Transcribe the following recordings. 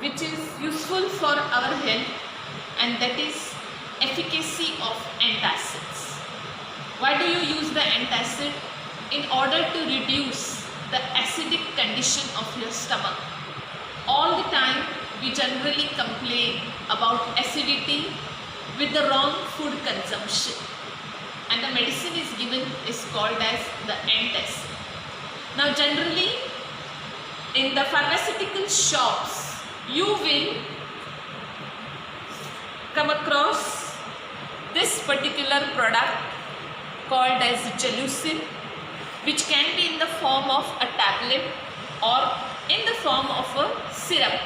which is useful for our health, and that is efficacy of antacids. Why do you use the antacid? In order to reduce the acidic condition of your stomach. All the time we generally complain about acidity with the wrong food consumption, and the medicine is given is called as the antacid. Now generally in the pharmaceutical shops you will come across this particular product called as Gelusil, which can be in the form of a tablet or in the form of a syrup.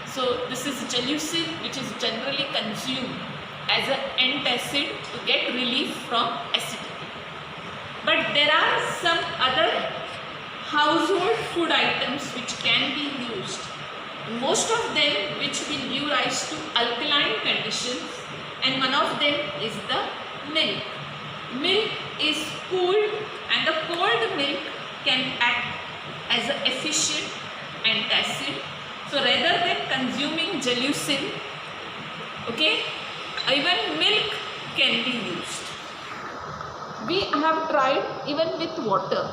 So this is Gelusil, which is generally consumed as an antacid to get relief from acidity. But there are some other household food items which can be used. Most of them which will give rise to alkaline conditions, and one of them is the milk. Milk is cooled, and the cold milk can act as an efficient antacid. So rather than consuming Gelusil, okay, even milk can be used. We have tried even with water.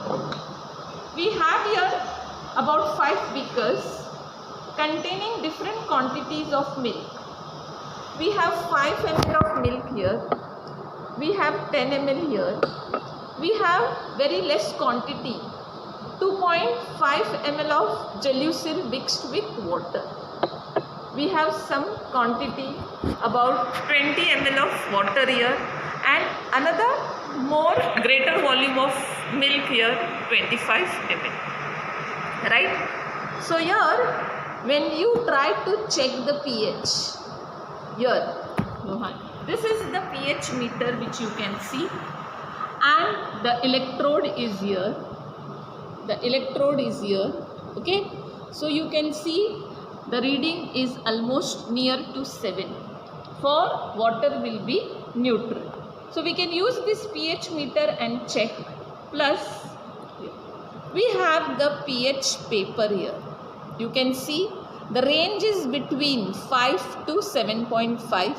We have here about 5 beakers containing different quantities of milk. We have 5 ml of milk here. We have 10 ml here. We have very less quantity, 2.5 ml of Gelusil mixed with water. We have some quantity about 20 ml of water here, and another more greater volume of milk here, 25 ml. Right? So here when you try to check the pH, here Rohan, this is the pH meter which you can see, and the electrode is here. The electrode is here. Okay, so you can see the reading is almost near to 7. For water will be neutral. So we can use this pH meter and check. Plus we have the pH paper here. You can see the range is between 5 to 7.5.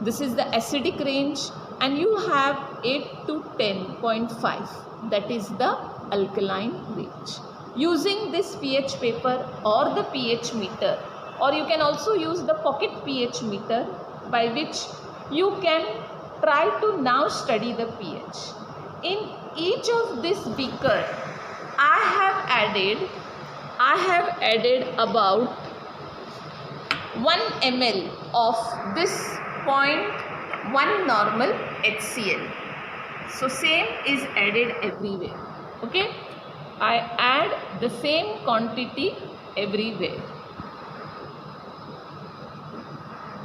This is the acidic range, and you have 8 to 10.5. That is the alkaline range. Using this pH paper or the pH meter, or you can also use the pocket pH meter, by which you can try to now study the pH. In each of this beaker I have added about 1 ml of this 0.1 normal HCl. So same is added everywhere. Okay, I add the same quantity everywhere.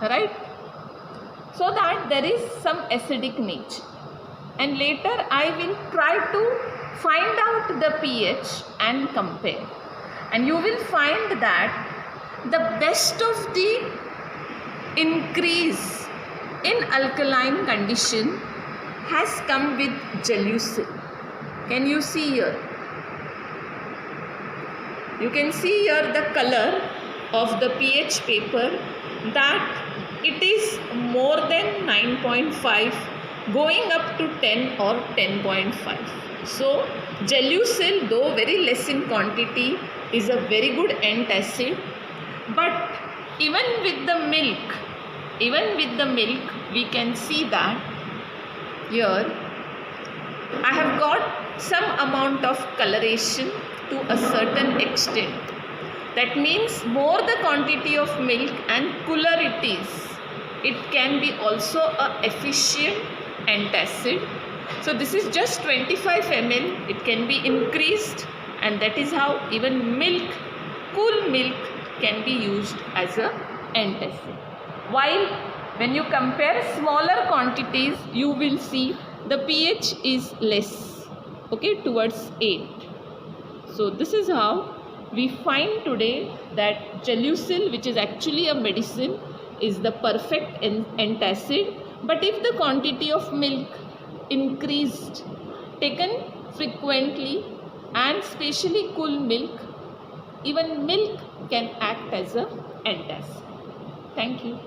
Right? So that there is some acidic nature, and later I will try to find out the pH and compare, and you will find that the best of the increase in alkaline condition has come with Gelusil. Can you see here? You can see here the color of the pH paper, that it is more than 9.5 going up to 10 or 10.5. So Gelusil, though very less in quantity, is a very good antacid. But even with the milk we can see that here I have got some amount of coloration to a certain extent. That means more the quantity of milk and cooler it is, it can be also a efficient antacid. So this is just 25 ml, it can be increased, and that is how even milk, cool milk, can be used as a antacid. While when you compare smaller quantities, you will see the pH is less, okay, towards 8. So this is how we find today that Gelusil, which is actually a medicine, is the perfect antacid. But if the quantity of milk taken frequently, and especially cool milk, Even milk can act as a antacid. Thank you.